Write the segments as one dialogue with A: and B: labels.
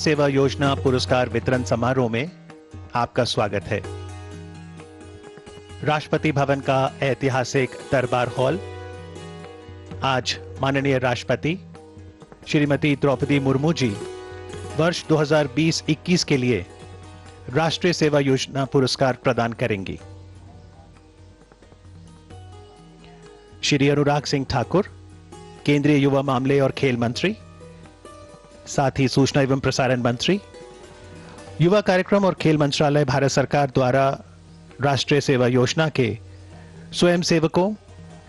A: सेवा योजना पुरस्कार वितरण समारोह में आपका स्वागत है। राष्ट्रपति भवन का ऐतिहासिक दरबार हॉल आज माननीय राष्ट्रपति श्रीमती द्रौपदी मुर्मू जी वर्ष 2020-21 के लिए राष्ट्रीय सेवा योजना पुरस्कार प्रदान करेंगी। श्री अनुराग सिंह ठाकुर, केंद्रीय युवा मामले और खेल मंत्री, साथ ही सूचना एवं प्रसारण मंत्री, युवा कार्यक्रम और खेल मंत्रालय, भारत सरकार द्वारा राष्ट्रीय सेवा योजना के स्वयंसेवकों,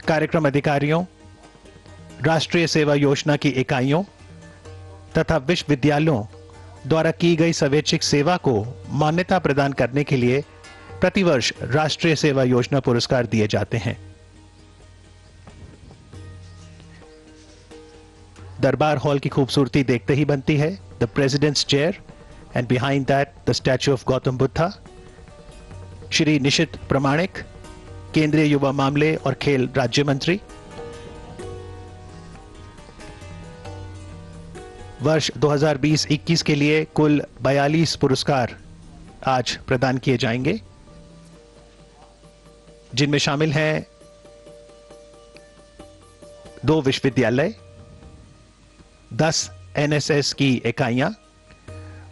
A: कार्यक्रम अधिकारियों, राष्ट्रीय सेवा योजना की इकाइयों तथा विश्वविद्यालयों द्वारा की गई स्वैच्छिक सेवा को मान्यता प्रदान करने के लिए प्रतिवर्ष राष्ट्रीय सेवा योजना पुरस्कार दिए जाते हैं। दरबार हॉल की खूबसूरती देखते ही बनती है। The president's chair and behind that the statue of Gautam Buddha. Shri Nishith Pramanik, केंद्रीय युवा मामले और खेल राज्य मंत्री। वर्ष 2020-21 के लिए कुल 42 पुरस्कार आज प्रदान किए जाएंगे, जिनमें शामिल हैं 2 विश्वविद्यालय, 10 एनएसएस की इकाइयां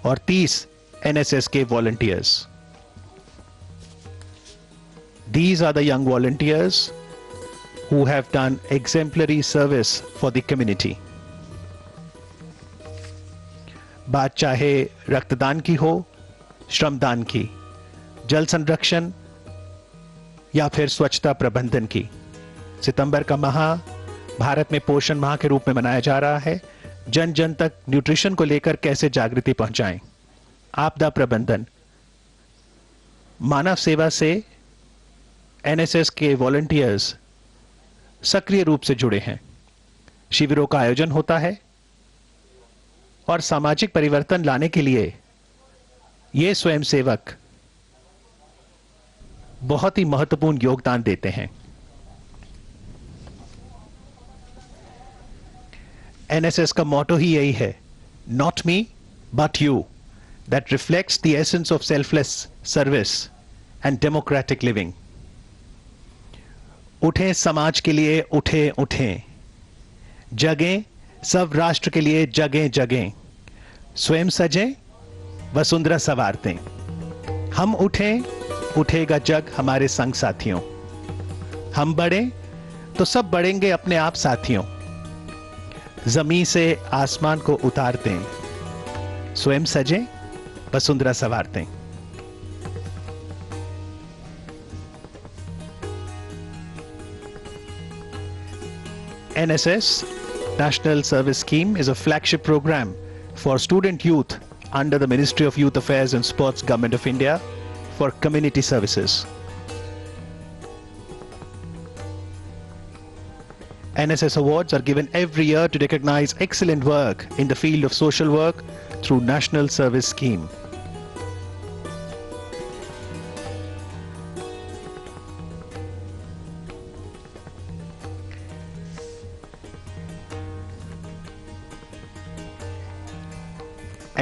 A: और 30 एनएसएस के volunteers. These are the young volunteers who have done exemplary service for the community. बात चाहे रक्तदान की हो, श्रमदान की, जल संरक्षण या फिर स्वच्छता प्रबंधन की। सितंबर का माह भारत में पोषण माह के रूप में मनाया जा रहा है। जन जन तक न्यूट्रिशन को लेकर कैसे जागृति पहुंचाएं, आपदा प्रबंधन, मानव सेवा से एनएसएस के वॉलंटियर्स सक्रिय रूप से जुड़े हैं। शिविरों का आयोजन होता है और सामाजिक परिवर्तन लाने के लिए ये स्वयंसेवक बहुत ही महत्वपूर्ण योगदान देते हैं। एनएसएस का मोटो ही यही है, not me but you, that reflects the essence of selfless service and democratic living. उठें समाज के लिए, उठें उठें, जगें सब राष्ट्र के लिए, जगें जगें, स्वयं सजें वसुंधरा संवारतें। हम उठें, उठेगा जग हमारे संग साथियों। हम बढ़ें तो सब बढ़ेंगे अपने आप साथियों। जमीन से आसमान को उतारते हैं, स्वयं सजें वसुंधरा संवारते हैं। NSS National Service Scheme is a flagship program for student youth under the Ministry of Youth Affairs and Sports, Government of India, for community services. NSS awards are given every year to recognize excellent work in the field of social work through National Service Scheme.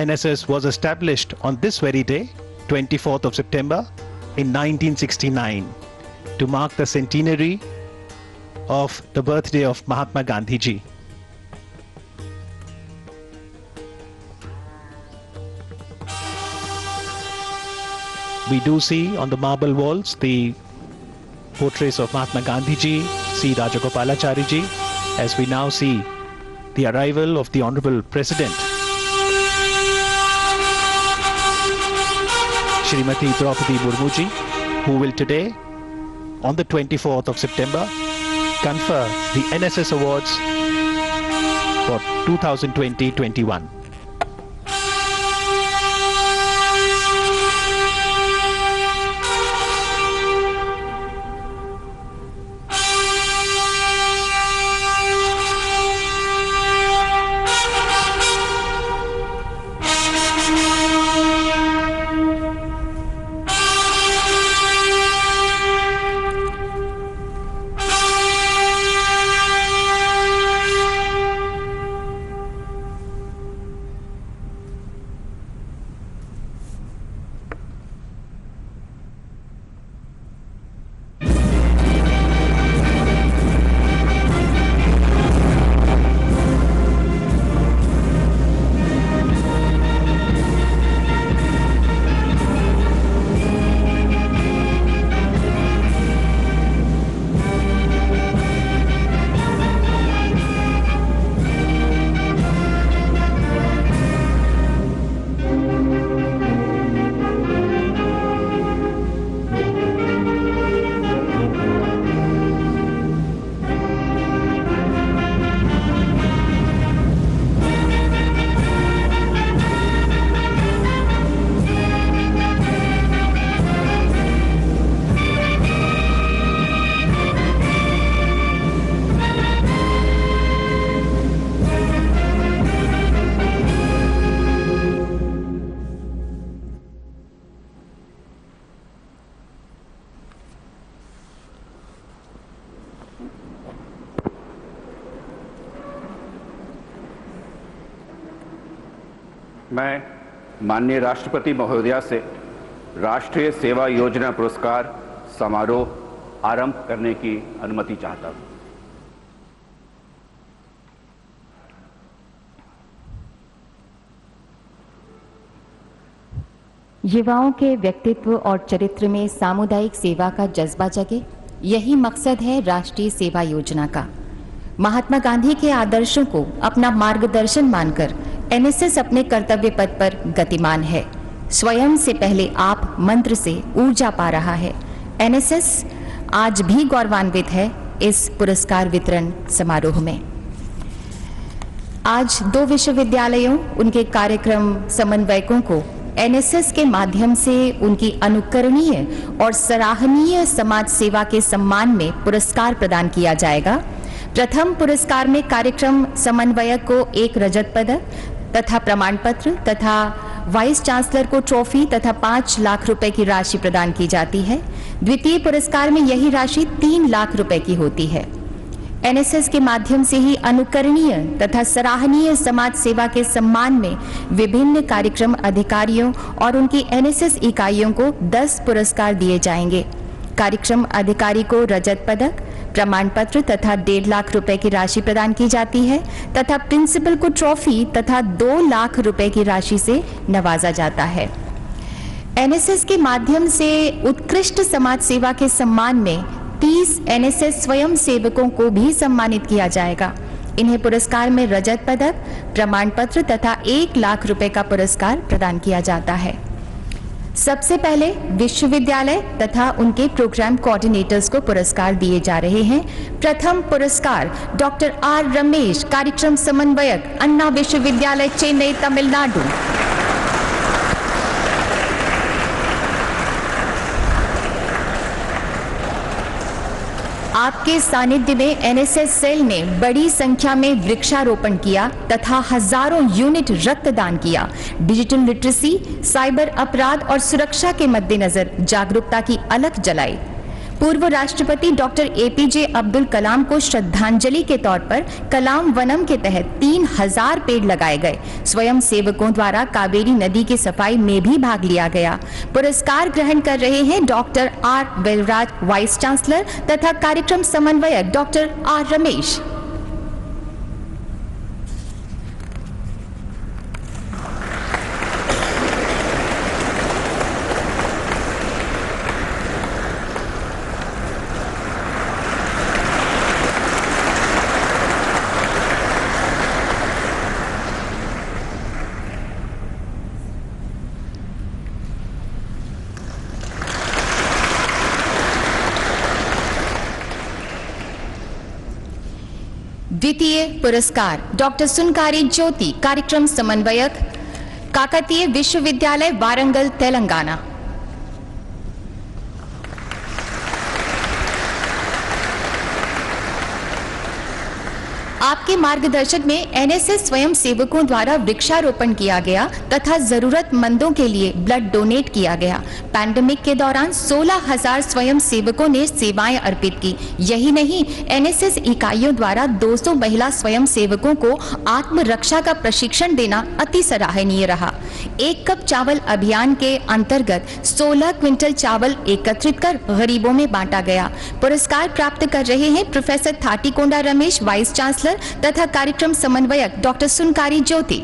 A: NSS was established on this very day, 24th of September in 1969, to mark the centenary of the birthday of Mahatma Gandhi ji. We do see on the marble walls the portraits of Mahatma Gandhi ji, C. Rajagopalachari ji, as we now see the arrival of the Honorable President Shrimati Draupadi Murmu ji, who will today, on the 24th of September, confer the NSS Awards for 2020-21.
B: मैं माननीय राष्ट्रपति महोदया से राष्ट्रीय सेवा योजना पुरस्कार समारोह आरंभ करने की अनुमति चाहता हूं।
C: युवाओं के व्यक्तित्व और चरित्र में सामुदायिक सेवा का जज्बा जगे, यही मकसद है राष्ट्रीय सेवा योजना का। महात्मा गांधी के आदर्शों को अपना मार्गदर्शन मानकर एनएसएस अपने कर्तव्य पथ पर गतिमान है। स्वयं से पहले आप मंत्र से ऊर्जा पा रहा है। एनएसएस आज भी गौरवान्वित है इस पुरस्कार वितरण समारोह में। आज 2 विश्वविद्यालयों, उनके कार्यक्रम समन्वयकों को एनएसएस के माध्यम से उनकी अनुकरणीय और सराहनीय समाज सेवा के सम्मान में पुरस्कार प्रदान किया जाएगा। प्रथम पुरस्कार में कार्यक्रम समन्वयक को 1 रजत पदक तथा प्रमाण पत्र तथा वाइस चांसलर को ट्रॉफी तथा 5 लाख रुपए की राशि प्रदान की जाती है। द्वितीय पुरस्कार में यही राशि 3 लाख रुपए की होती है। एनएसएस के माध्यम से ही अनुकरणीय तथा सराहनीय समाज सेवा के सम्मान में विभिन्न कार्यक्रम अधिकारियों और उनकी एनएसएस इकाइयों को 10 पुरस्कार दिए जाएंगे। कार्यक्रम अधिकारी को रजत पदक, प्रमाण पत्र तथा 1.5 लाख रुपए की राशि प्रदान की जाती है तथा प्रिंसिपल को ट्रॉफी तथा 2 लाख रुपए की राशि से नवाजा जाता है। एनएसएस के माध्यम से उत्कृष्ट समाज सेवा के सम्मान में 30 एनएसएस स्वयं सेवकों को भी सम्मानित किया जाएगा। इन्हें पुरस्कार में रजत पदक, प्रमाण पत्र तथा 1 लाख रुपए का पुरस्कार प्रदान किया जाता है। सबसे पहले विश्वविद्यालय तथा उनके प्रोग्राम कोऑर्डिनेटर्स को पुरस्कार दिए जा रहे हैं। प्रथम पुरस्कार डॉक्टर आर रमेश, कार्यक्रम समन्वयक, अन्ना विश्वविद्यालय, चेन्नई, तमिलनाडु। आपके सानिध्य में एनएसएस सेल ने बड़ी संख्या में वृक्षारोपण किया तथा हजारों यूनिट रक्तदान किया। डिजिटल लिटरेसी, साइबर अपराध और सुरक्षा के मद्देनजर जागरूकता की अलख जलाई। पूर्व राष्ट्रपति डॉक्टर एपीजे अब्दुल कलाम को श्रद्धांजलि के तौर पर कलाम वनम के तहत 3000 पेड़ लगाए गए। स्वयं सेवकों द्वारा कावेरी नदी की सफाई में भी भाग लिया गया। पुरस्कार ग्रहण कर रहे हैं doctor R Velraj, vice chancellor तथा कार्यक्रम समन्वयक डॉक्टर आर रमेश। द्वितीय पुरस्कार डॉक्टर सुनकारी ज्योति, कार्यक्रम समन्वयक, काकतीय विश्वविद्यालय, वारंगल, तेलंगाना। आपके मार्गदर्शन में एनएसएस स्वयं सेवकों द्वारा वृक्षारोपण किया गया तथा जरूरतमंदों के लिए ब्लड डोनेट किया गया। पैंडेमिक के दौरान 16,000 स्वयं सेवकों ने सेवाएं अर्पित की। यही नहीं, एनएसएस इकाइयों द्वारा 200 महिला स्वयं सेवकों को आत्मरक्षा का प्रशिक्षण देना अति सराहनीय रहा। 1 कप चावल अभियान के अंतर्गत 16 क्विंटल चावल एकत्रित कर गरीबों में बांटा गया। पुरस्कार प्राप्त कर रहे हैं प्रोफेसर थाटीकोंडा रमेश, वाइस चांसलर तथा कार्यक्रम समन्वयक डॉक्टर सुनकारी ज्योति।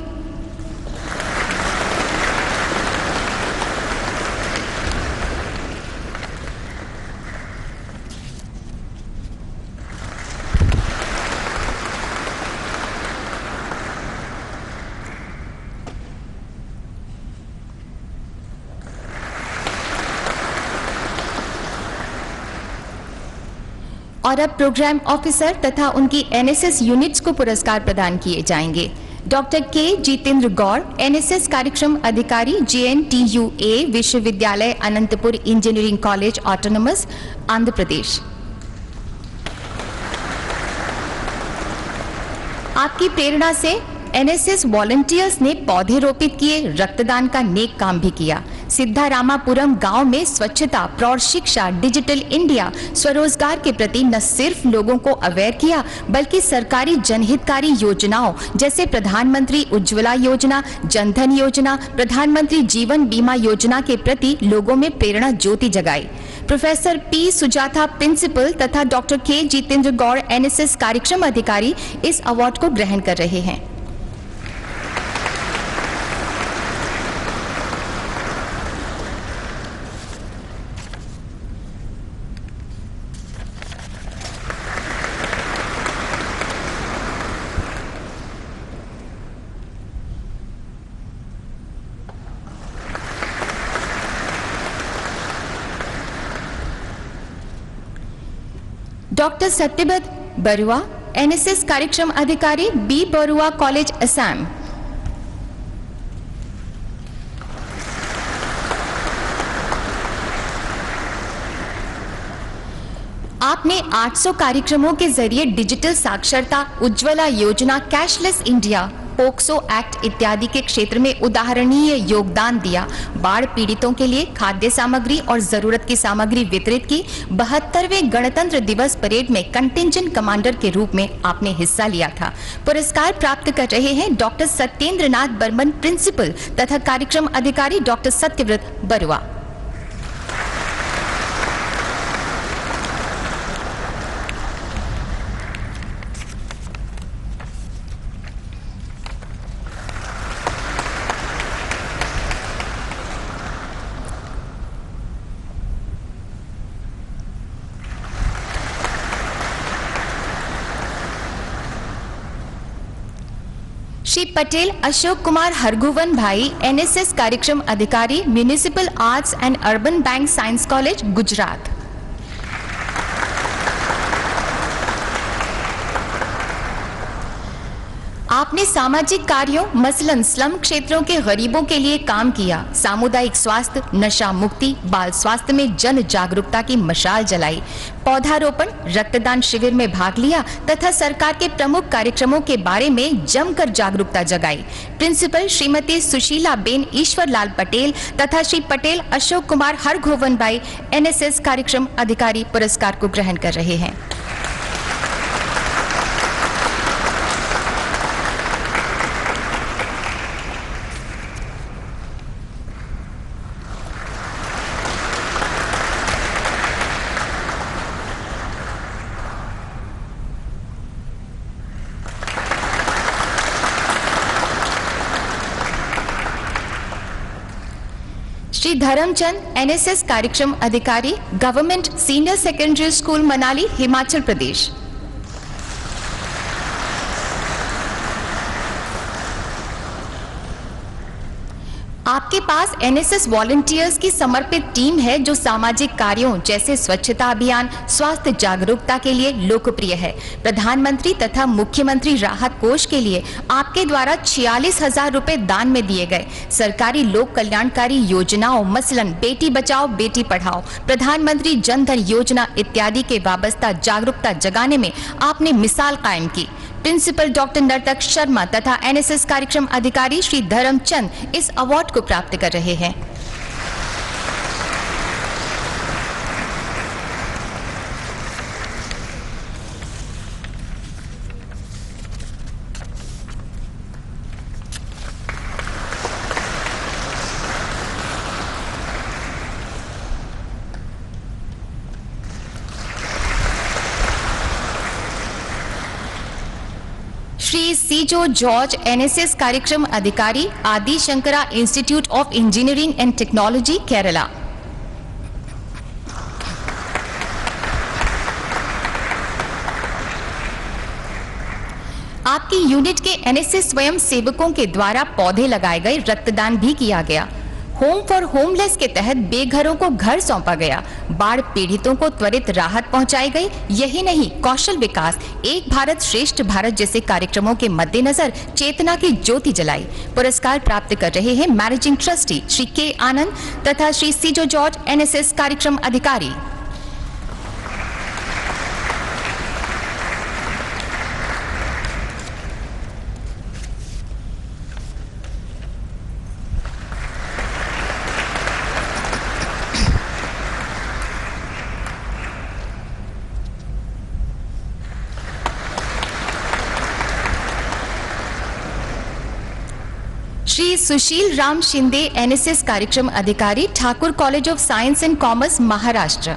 C: और अब प्रोग्राम ऑफिसर तथा उनकी एनएसएस यूनिट्स को पुरस्कार प्रदान किए जाएंगे। डॉक्टर के जितेंद्र गौड़, एनएसएस कार्यक्रम अधिकारी, JNTUA विश्वविद्यालय, Anantapur engineering college, autonomous, Andhra Pradesh. आपकी प्रेरणा से एनएसएस वॉलंटियर्स ने पौधे रोपित किए, रक्तदान का नेक काम भी किया। सिद्धारामापुरम गांव में स्वच्छता, प्रौढ़ शिक्षा, डिजिटल इंडिया, स्वरोजगार के प्रति न सिर्फ लोगों को अवेयर किया, बल्कि सरकारी जनहितकारी योजनाओं जैसे प्रधानमंत्री उज्ज्वला योजना, जनधन योजना, प्रधानमंत्री जीवन बीमा योजना के प्रति लोगों में प्रेरणा ज्योति जगाई। प्रोफेसर पी सुजाता प्रिंसिपल तथा डॉक्टर के जितेंद्र गौड़ एनएसएस कार्यक्रम अधिकारी इस अवार्ड को ग्रहण कर रहे हैं। डॉक्टर सत्यव्रत बरुआ एनएसएस कार्यक्रम अधिकारी बी बरुआ कॉलेज असम। आपने 800 कार्यक्रमों के जरिए डिजिटल साक्षरता, उज्ज्वला योजना, कैशलेस इंडिया, पोक्सो एक्ट इत्यादि के क्षेत्र में उदाहरणीय योगदान दिया। बाढ़ पीड़ितों के लिए खाद्य सामग्री और जरूरत की सामग्री वितरित की। 72वें गणतंत्र दिवस परेड में कंटिंजेंट कमांडर के रूप में आपने हिस्सा लिया था। पुरस्कार प्राप्त कर रहे हैं डॉक्टर सत्येंद्र नाथ बर्मन प्रिंसिपल तथा कार्यक्रम अधिकारी डॉक्टर सत्यव्रत बरुआ। श्री पटेल अशोक कुमार हरगोवन भाई एनएसएस कार्यक्रम अधिकारी, municipal arts and urban bank science college, Gujarat. आपने सामाजिक कार्यों मसलन स्लम क्षेत्रों के गरीबों के लिए काम किया। सामुदायिक स्वास्थ्य, नशा मुक्ति, बाल स्वास्थ्य में जन जागरूकता की मशाल जलाई। पौधारोपण, रक्तदान शिविर में भाग लिया तथा सरकार के प्रमुख कार्यक्रमों के बारे में जमकर जागरूकता जगाई। प्रिंसिपल श्रीमती सुशीला बेन ईश्वरलाल पटेल तथा श्री पटेल अशोक कुमार हरगोवन भाई एनएसएस कार्यक्रम अधिकारी पुरस्कार को ग्रहण कर रहे हैं। श्री धर्मचंद एनएसएस कार्यक्रम अधिकारी, government senior secondary school Manali, Himachal Pradesh. आपके पास एनएसएस वॉलंटियर्स की समर्पित टीम है जो सामाजिक कार्यों जैसे स्वच्छता अभियान, स्वास्थ्य जागरूकता के लिए लोकप्रिय है। प्रधानमंत्री तथा मुख्यमंत्री राहत कोष के लिए आपके द्वारा 46,000 रुपए दान में दिए गए। सरकारी लोक कल्याणकारी योजनाओं मसलन बेटी बचाओ बेटी पढ़ाओ, प्रधानमंत्री जनधन योजना इत्यादि के वाबस्ता जागरूकता जगाने में आपने मिसाल कायम की। प्रिंसिपल डॉक्टर नर्तक शर्मा तथा एनएसएस कार्यक्रम अधिकारी श्री धर्मचंद इस अवार्ड को प्राप्त कर रहे हैं। श्री सीजो जॉर्ज एनएसएस कार्यक्रम अधिकारी, आदि Shankara institute of engineering and technology, Kerala. आपकी यूनिट के एनएसएस स्वयं सेवकों के द्वारा पौधे लगाए गए, रक्तदान भी किया गया। होम फॉर होमलेस के तहत बेघरों को घर सौंपा गया। बाढ़ पीड़ितों को त्वरित राहत पहुंचाई गई। यही नहीं, कौशल विकास, एक भारत श्रेष्ठ भारत जैसे कार्यक्रमों के मद्देनजर चेतना की ज्योति जलाई। पुरस्कार प्राप्त कर रहे हैं मैनेजिंग ट्रस्टी श्री के आनंद तथा श्री सीजो जॉर्ज एनएसएस कार्यक्रम अधिकारी। सुशील राम शिंदे, एनएसएस कार्यक्रम अधिकारी, Thakur college of science and commerce, Maharashtra.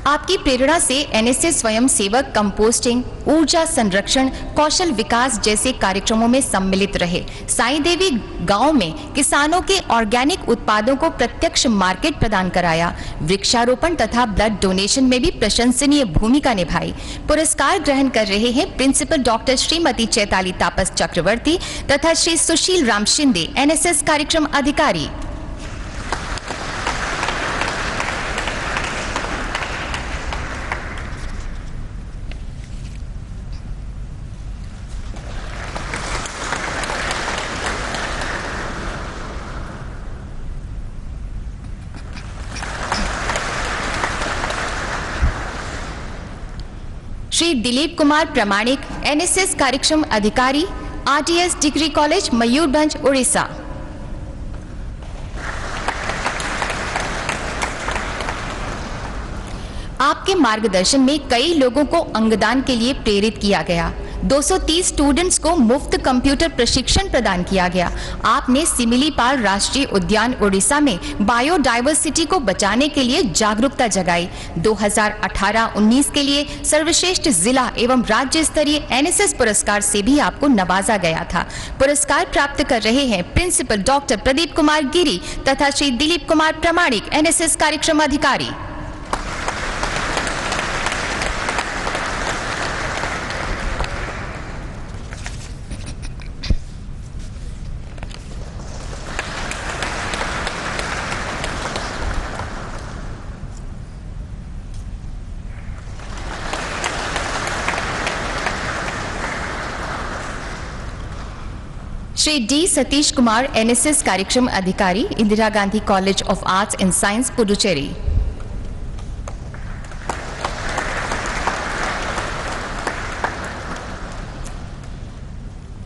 C: आपकी प्रेरणा से एनएसएस स्वयं सेवक कंपोस्टिंग, ऊर्जा संरक्षण, कौशल विकास जैसे कार्यक्रमों में सम्मिलित रहे। साई देवी गांव में किसानों के ऑर्गेनिक उत्पादों को प्रत्यक्ष मार्केट प्रदान कराया। वृक्षारोपण तथा ब्लड डोनेशन में भी प्रशंसनीय भूमिका निभाई। पुरस्कार ग्रहण कर रहे हैं प्रिंसिपल डॉक्टर श्रीमती चैताली तापस चक्रवर्ती तथा श्री सुशील राम शिंदे, एनएसएस कार्यक्रम अधिकारी। श्री दिलीप कुमार प्रमाणिक, एनएसएस कार्यक्रम अधिकारी, RTS degree college, Mayurbhanj, Orissa. आपके मार्गदर्शन में कई लोगों को अंगदान के लिए प्रेरित किया गया। 230 स्टूडेंट्स को मुफ्त कंप्यूटर प्रशिक्षण प्रदान किया गया। आपने सिमिलीपाल राष्ट्रीय उद्यान उड़ीसा में बायोडायवर्सिटी को बचाने के लिए जागरूकता जगाई। 2018-19 के लिए सर्वश्रेष्ठ जिला एवं राज्य स्तरीय एनएसएस पुरस्कार से भी आपको नवाजा गया था। पुरस्कार प्राप्त कर रहे हैं प्रिंसिपल डॉक्टर प्रदीप कुमार गिरी तथा श्री दिलीप कुमार प्रमाणिक, एनएसएस कार्यक्रम अधिकारी। श्री डी सतीश कुमार, एनएसएस कार्यक्रम अधिकारी, Indira Gandhi College of Arts and Science, Puducherry.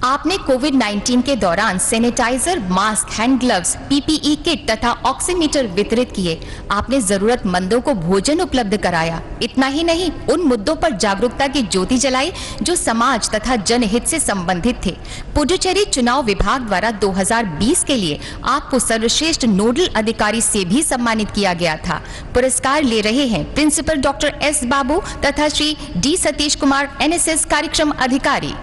C: आपने कोविड-19 के दौरान sanitiser, mask, hand gloves, PPE kit तथा ऑक्सीमीटर वितरित किए। आपने जरूरतमंदों को भोजन उपलब्ध कराया। इतना ही नहीं, उन मुद्दों पर जागरूकता की ज्योति जलाई जो समाज तथा जनहित से संबंधित थे। पुडुचेरी चुनाव विभाग द्वारा 2020 के लिए आपको सर्वश्रेष्ठ नोडल अधिकारी से भी सम्मानित किया गया था। पुरस्कार ले रहे हैं प्रिंसिपल डॉक्टर एस बाबू तथा श्री डी सतीश कुमार, एनएसएस कार्यक्रम अधिकारी।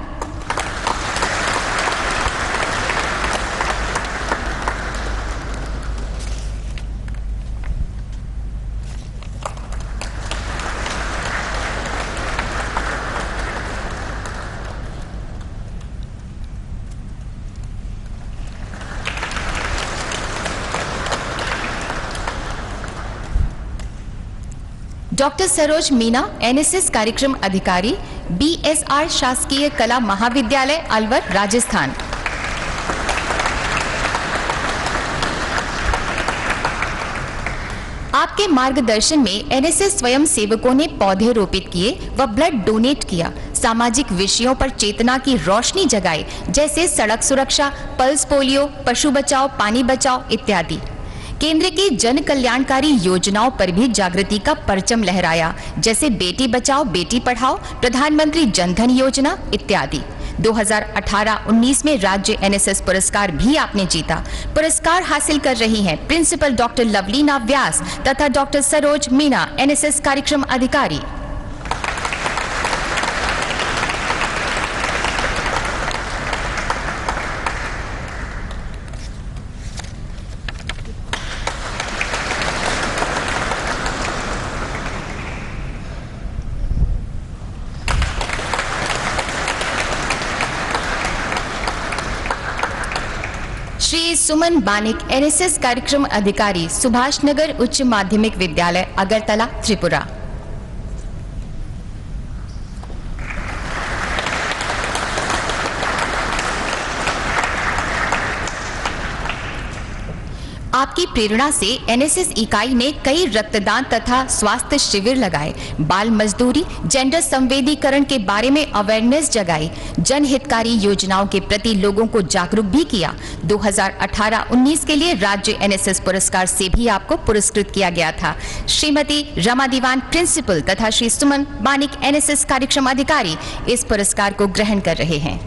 C: डॉक्टर सरोज मीना, एनएसएस कार्यक्रम अधिकारी, बीएसआर शासकीय कला महाविद्यालय, अलवर, राजस्थान। आपके मार्गदर्शन में एनएसएस स्वयं सेवकों ने पौधे रोपित किए व ब्लड डोनेट किया। सामाजिक विषयों पर चेतना की रोशनी जगाई, जैसे सड़क सुरक्षा, पल्स पोलियो, पशु बचाओ, पानी बचाओ इत्यादि। केंद्र की जन कल्याणकारी योजनाओं पर भी जागृति का परचम लहराया, जैसे बेटी बचाओ बेटी पढ़ाओ, प्रधानमंत्री जनधन योजना इत्यादि। 2018-19 में राज्य एनएसएस पुरस्कार भी आपने जीता। पुरस्कार हासिल कर रही हैं प्रिंसिपल डॉक्टर लवलीना व्यास तथा डॉक्टर सरोज मीना, एनएसएस कार्यक्रम अधिकारी। श्री सुमन बानिक, एनएसएस कार्यक्रम अधिकारी, सुभाष नगर उच्च माध्यमिक विद्यालय, अगरतला, त्रिपुरा। आपकी प्रेरणा से एनएसएस इकाई ने कई रक्तदान तथा स्वास्थ्य शिविर लगाए, बाल मजदूरी, जेंडर संवेदीकरण के बारे में अवेयरनेस जगाई, जनहितकारी योजनाओं के प्रति लोगों को जागरूक भी किया। 2018-19 के लिए राज्य एनएसएस पुरस्कार से भी आपको पुरस्कृत किया गया था। श्रीमती रमा दीवान प्रिंसिपल तथा श्री सुमन बानिक एनएसएस कार्यक्रम अधिकारी इस पुरस्कार को ग्रहण कर रहे हैं।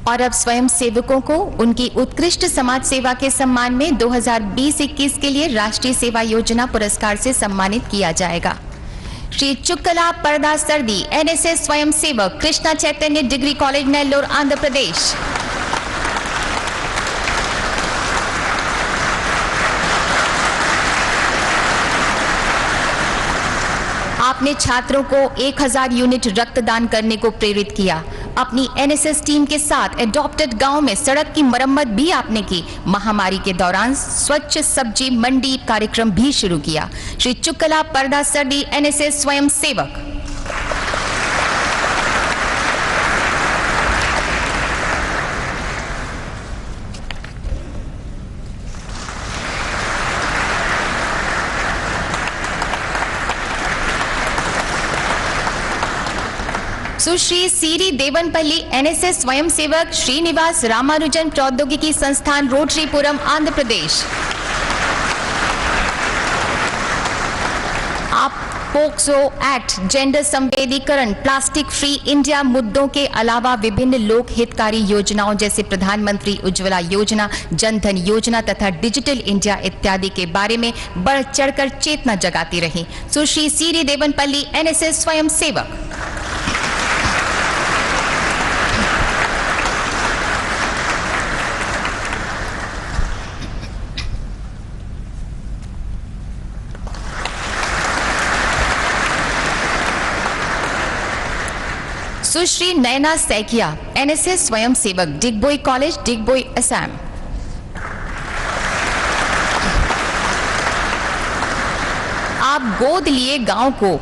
C: और अब स्वयं सेवकों को उनकी उत्कृष्ट समाज सेवा के सम्मान में 2020-21 के लिए राष्ट्रीय सेवा योजना पुरस्कार से सम्मानित किया जाएगा। श्री चुक्कला परदा सर्दी एनएसएस स्वयं सेवक, कृष्णा चैतन्य डिग्री कॉलेज, नेल्लोर, आंध्र प्रदेश। आपने छात्रों को 1000 यूनिट रक्तदान करने को प्रेरित किया। अपनी एनएसएस टीम के साथ एडॉप्टेड गांव में सड़क की मरम्मत भी आपने की। महामारी के दौरान स्वच्छ सब्जी मंडी कार्यक्रम भी शुरू किया। श्री चुक्कला परदा सर्दी एनएसएस स्वयं सेवक। सुश्री सीरी देवनपल्ली एनएसएस स्वयं सेवक, श्रीनिवास रामानुजन प्रौद्योगिकी संस्थान, रोटरीपुरम, आंध्र प्रदेश। आप पोक्सो एक्ट, जेंडर संवेदीकरण, प्लास्टिक फ्री इंडिया मुद्दों के अलावा विभिन्न लोक हितकारी योजनाओं जैसे प्रधानमंत्री उज्ज्वला योजना, जनधन योजना तथा डिजिटल इंडिया इत्यादि के बारे में बढ़ चढ़कर चेतना जगाती रही। सुश्री सीरी देवनपल्ली एनएसएस स्वयं सेवक। सुश्री नयना सैकिया एनएसएस स्वयं सेवक, डिगबोई कॉलेज, डिगबोई, असम। आप गोद लिए गांव को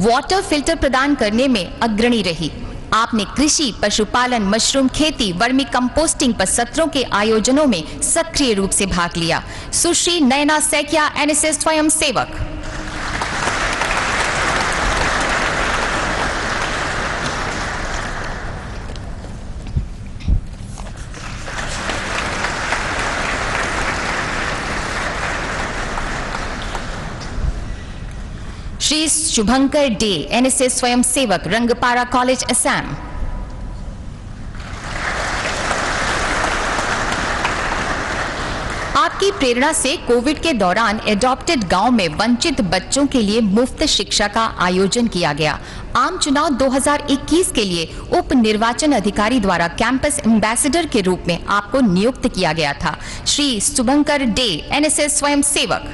C: वाटर फिल्टर प्रदान करने में अग्रणी रही। आपने कृषि, पशुपालन, मशरूम खेती, वर्मी कंपोस्टिंग पर सत्रों के आयोजनों में सक्रिय रूप से भाग लिया। सुश्री नयना सैकिया एनएसएस स्वयं सेवक। श्री शुभंकर डे एनएसएस स्वयं सेवक, रंगपारा कॉलेज, असम। आपकी प्रेरणा से कोविड के दौरान एडॉप्टेड गांव में वंचित बच्चों के लिए मुफ्त शिक्षा का आयोजन किया गया। आम चुनाव 2021 के लिए उप निर्वाचन अधिकारी द्वारा कैंपस एम्बेसडर के रूप में आपको नियुक्त किया गया था। श्री शुभंकर डे एनएसएस स्वयं सेवक।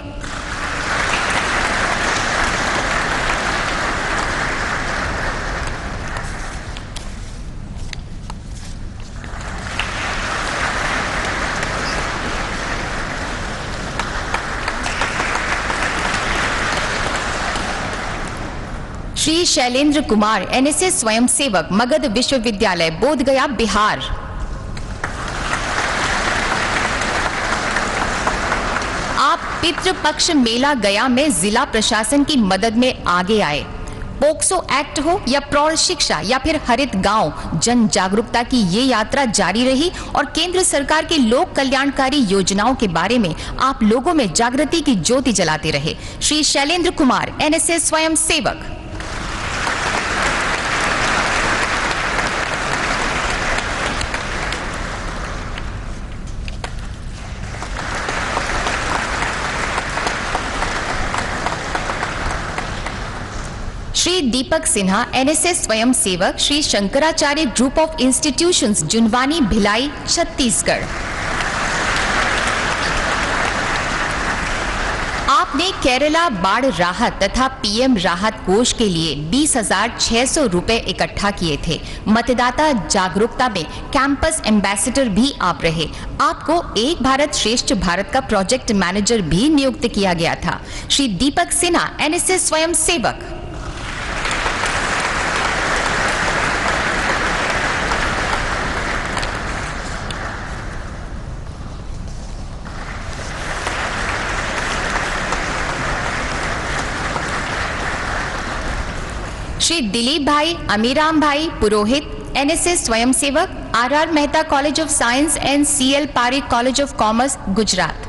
C: श्री शैलेंद्र कुमार एनएसएस स्वयं सेवक, मगध विश्वविद्यालय, बोधगया, बिहार। आप पितृपक्ष मेला गया में जिला प्रशासन की मदद में आगे आए। पोक्सो एक्ट हो या प्रौढ़ शिक्षा या फिर हरित गांव, जन जागरूकता की ये यात्रा जारी रही और केंद्र सरकार की लोक कल्याणकारी योजनाओं के बारे में आप लोगों में जागृति की ज्योति जलाते रहे। श्री शैलेंद्र कुमार एनएसएस स्वयं सेवक। श्री दीपक सिन्हा एनएसएस स्वयं सेवक, Shri Shankaracharya group of institutions, Junwani, Bhilai, Chhattisgarh. आप आपने केरला बाढ़ राहत तथा पीएम राहत कोष के लिए 20,600 रुपए इकट्ठा किए थे। मतदाता जागरूकता में कैंपस एम्बेसडर भी आप रहे। आपको एक भारत श्रेष्ठ भारत का प्रोजेक्ट मैनेजर भी नियुक्त किया गया था। श्री दीपक सिन्हा, एनएसएस स्वयं सेवक। श्री दिलीप भाई अमीराम भाई पुरोहित, एनएसएस स्वयंसेवक, RR Mehta college of science and CL Parikh college of commerce, Gujarat.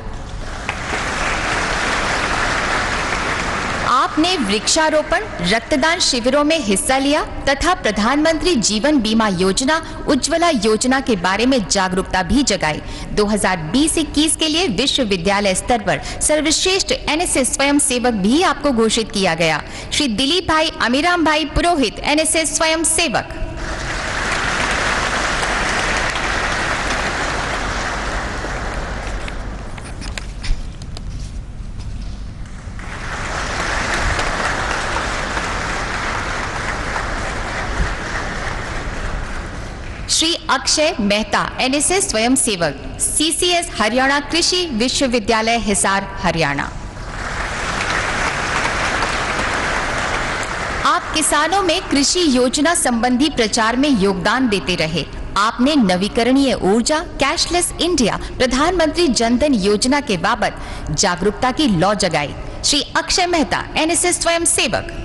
C: आपने वृक्षारोपण, रक्तदान शिविरों में हिस्सा लिया तथा प्रधानमंत्री जीवन बीमा योजना, उज्ज्वला योजना के बारे में जागरूकता भी जगाई। 2020-21 के लिए विश्वविद्यालय स्तर पर सर्वश्रेष्ठ एनएसएस स्वयं सेवक भी आपको घोषित किया गया। श्री दिलीप भाई अमीराम भाई पुरोहित, एनएसएस स्वयं सेवक। श्री अक्षय मेहता, एनएसएस स्वयं सेवक, सीसीएस हरियाणा कृषि विश्वविद्यालय हिसार, हरियाणा। आप किसानों में कृषि योजना संबंधी प्रचार में योगदान देते रहे। आपने नवीकरणीय ऊर्जा, कैशलेस इंडिया, प्रधानमंत्री जनधन योजना के बाबत जागरूकता की लौ जगाई। श्री अक्षय मेहता, एनएसएस स्वयं सेवक।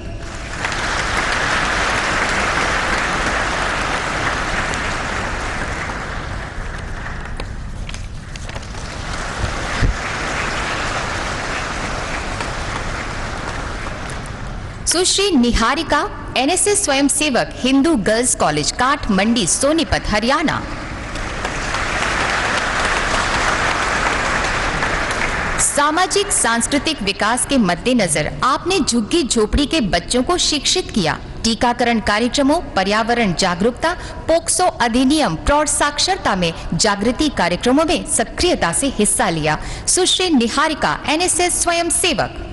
C: सुश्री निहारिका, एनएसएस स्वयं सेवक, हिंदू गर्ल्स कॉलेज, काठमंडी, सोनीपत, हरियाणा। सामाजिक सांस्कृतिक विकास के मद्देनजर आपने झुग्गी झोपड़ी के बच्चों को शिक्षित किया। टीकाकरण कार्यक्रमों, पर्यावरण जागरूकता, पोक्सो अधिनियम, प्रौढ़ साक्षरता में जागृति कार्यक्रमों में सक्रियता से हिस्सा लिया। सुश्री निहारिका, एनएसएस स्वयं सेवक।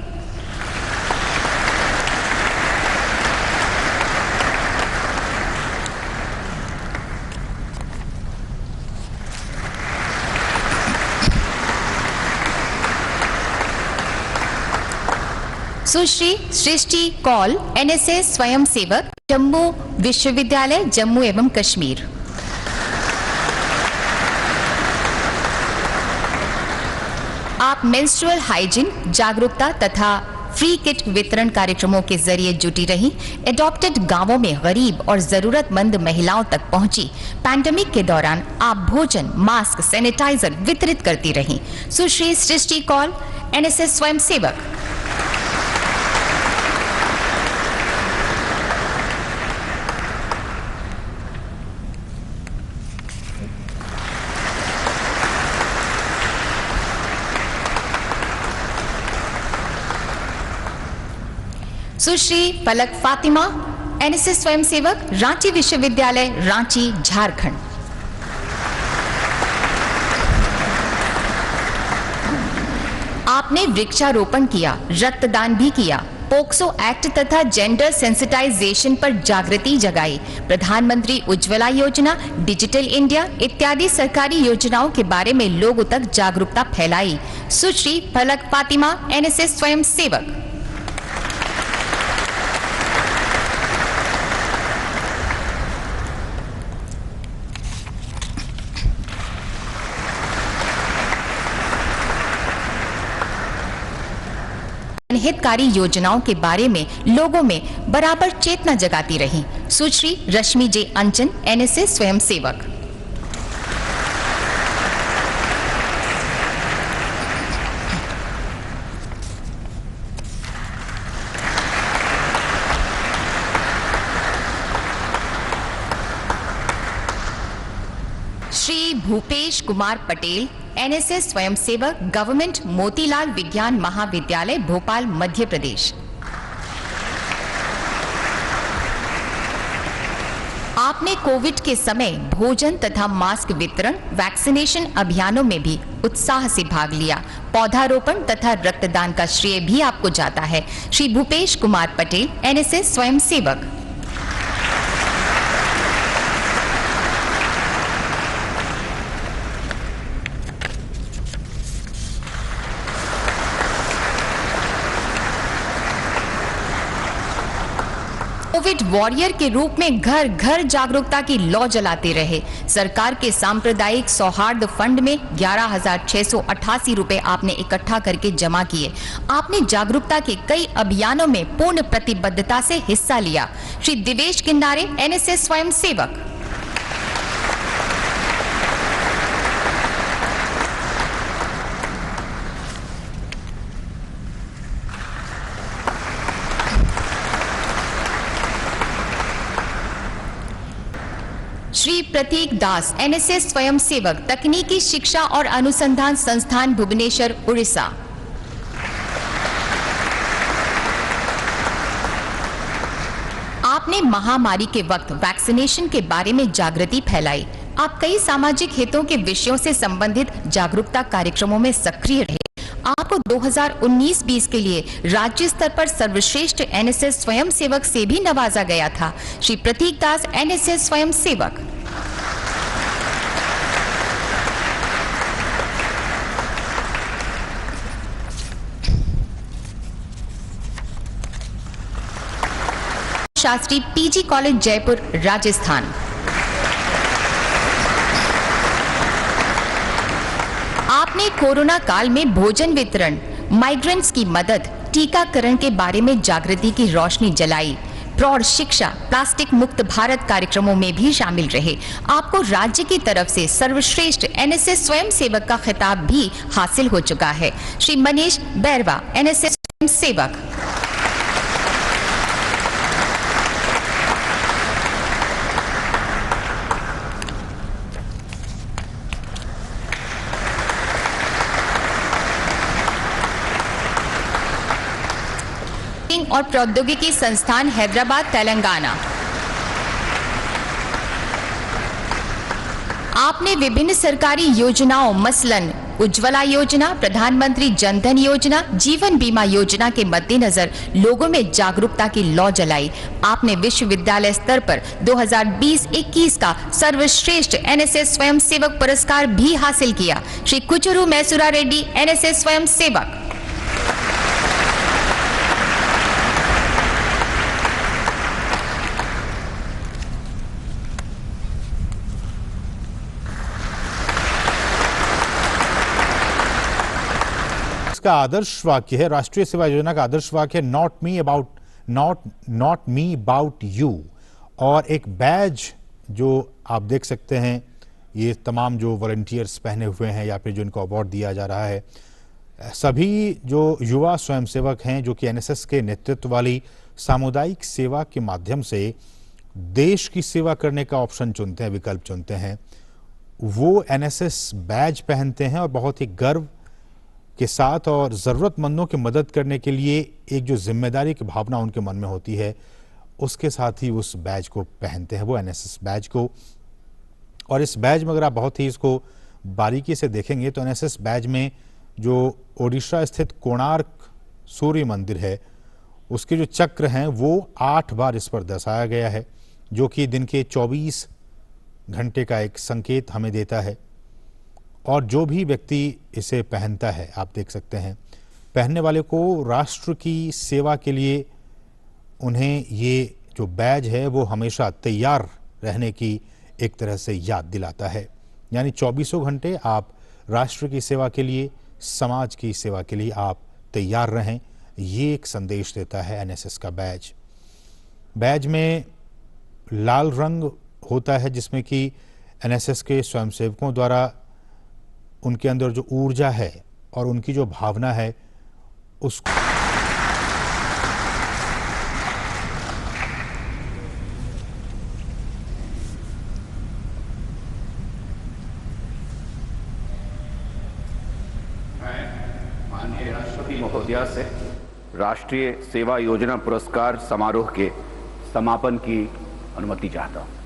C: सुश्री सृष्टि कौल, एनएसएस स्वयं सेवक, जम्मू विश्वविद्यालय, जम्मू एवं कश्मीर। आप मेंस्ट्रुअल हाइजीन, जागरूकता तथा फ्री किट वितरण कार्यक्रमों के जरिए जुटी रही। एडॉप्टेड गांवों में गरीब और जरूरतमंद महिलाओं तक पहुंची। पैंडेमिक के दौरान आप भोजन, मास्क, सैनिटाइजर वितरित करती रही। सुश्री सृष्टि कौल, एनएसएस स्वयं सेवक। सुश्री फलक फातिमा, एनएसएस स्वयं सेवक, रांची विश्वविद्यालय, रांची, झारखंड। आपने वृक्षारोपण किया, रक्तदान भी किया, पोक्सो एक्ट तथा जेंडर सेंसिटाइजेशन पर जागृति जगाई। प्रधानमंत्री उज्ज्वला योजना, डिजिटल इंडिया इत्यादि सरकारी योजनाओं के बारे में लोगों तक जागरूकता फैलाई। सुश्री फलक फातिमा, एनएसएस स्वयं सेवक। हितकारी योजनाओं के बारे में लोगों में बराबर चेतना जगाती रही। सुश्री रश्मि जे अंचन, एनएसएस स्वयं सेवक। श्री भूपेश कुमार पटेल, एनएसएस स्वयं सेवक, गवर्नमेंट मोतीलाल विज्ञान महाविद्यालय, भोपाल, मध्य प्रदेश। आपने कोविड के समय भोजन तथा मास्क वितरण, वैक्सीनेशन अभियानों में भी उत्साह से भाग लिया। पौधारोपण तथा रक्तदान का श्रेय भी आपको जाता है। श्री भूपेश कुमार पटेल, एनएसएस स्वयंसेवक। कोविड वॉरियर के रूप में घर घर जागरूकता की लौ जलाते रहे। सरकार के सांप्रदायिक सौहार्द फंड में 11,688 रुपए आपने इकट्ठा करके जमा किए। आपने जागरूकता के कई अभियानों में पूर्ण प्रतिबद्धता से हिस्सा लिया। श्री दिवेश किन्नारे, एनएसएस स्वयंसेवक। श्री प्रतीक दास, एनएसएस स्वयंसेवक, तकनीकी शिक्षा और अनुसंधान संस्थान भुवनेश्वर, उड़ीसा। आपने महामारी के वक्त वैक्सीनेशन के बारे में जागृति फैलाई। आप कई सामाजिक हितों के विषयों से संबंधित जागरूकता कार्यक्रमों में सक्रिय रहे। आपको 2019-20 के लिए राज्य स्तर पर सर्वश्रेष्ठ एनएसएस स्वयंसेवक से भी नवाजा गया था। श्री प्रतीक दास, एनएसएस स्वयंसेवक। Shastri, PG college, Jaipur, Rajasthan. आपने कोरोना काल में भोजन वितरण, माइग्रेंट्स की मदद, टीकाकरण के बारे में जागृति की रोशनी जलाई। प्रौढ़ शिक्षा, प्लास्टिक मुक्त भारत कार्यक्रमों में भी शामिल रहे। आपको राज्य की तरफ से सर्वश्रेष्ठ एनएसएस स्वयंसेवक का खिताब भी हासिल हो चुका है। श्री मनीष बैरवा, एनएसएस स्वयंसेवक। और प्रौद्योगिकी संस्थान, हैदराबाद, तेलंगाना। आपने विभिन्न सरकारी योजनाओं मसलन उज्ज्वला योजना, प्रधानमंत्री जनधन योजना, जीवन बीमा योजना के मद्देनजर लोगों में जागरूकता की लौ जलाई। आपने विश्वविद्यालय स्तर पर 2020-21 का सर्वश्रेष्ठ एनएसएस स्वयंसेवक पुरस्कार भी हासिल किया। श्री कुचुरु मैसूरा रेड्डी, एनएसएस स्वयंसेवक।
D: का आदर्श वाक्य है, राष्ट्रीय सेवा योजना का आदर्श वाक्य है, नॉट मी अबाउट यू। और एक बैज जो आप देख सकते हैं, ये तमाम जो वॉलंटियर्स पहने हुए हैं या फिर जो इनको अवार्ड दिया जा रहा है, सभी जो युवा स्वयंसेवक हैं जो कि एनएसएस के नेतृत्व वाली सामुदायिक सेवा के माध्यम से देश की सेवा करने का ऑप्शन चुनते हैं, विकल्प चुनते हैं, वो एनएसएस बैज पहनते हैं और बहुत ही गर्व के साथ और ज़रूरतमंदों की मदद करने के लिए एक जो जिम्मेदारी की भावना उनके मन में होती है, उसके साथ ही उस बैज को पहनते हैं, वो एनएसएस बैज को। और इस बैज में अगर आप बहुत ही इसको बारीकी से देखेंगे तो एनएसएस बैज में जो ओडिशा स्थित कोणार्क सूर्य मंदिर है, उसके जो चक्र हैं वो 8 बार इस पर दर्शाया गया है, जो कि दिन के 24 घंटे का एक संकेत हमें देता है। और जो भी व्यक्ति इसे पहनता है, आप देख सकते हैं, पहनने वाले को राष्ट्र की सेवा के लिए उन्हें ये जो बैज है वो हमेशा तैयार रहने की एक तरह से याद दिलाता है। यानी 24 घंटे आप राष्ट्र की सेवा के लिए, समाज की सेवा के लिए आप तैयार रहें, ये एक संदेश देता है एनएसएस का बैज। बैज में लाल रंग होता है जिसमें कि एनएसएस के स्वयंसेवकों द्वारा उनके अंदर जो ऊर्जा है और उनकी जो भावना है उसको
B: माननीय राष्ट्रपति महोदया से राष्ट्रीय सेवा योजना पुरस्कार समारोह के समापन की अनुमति चाहता हूं।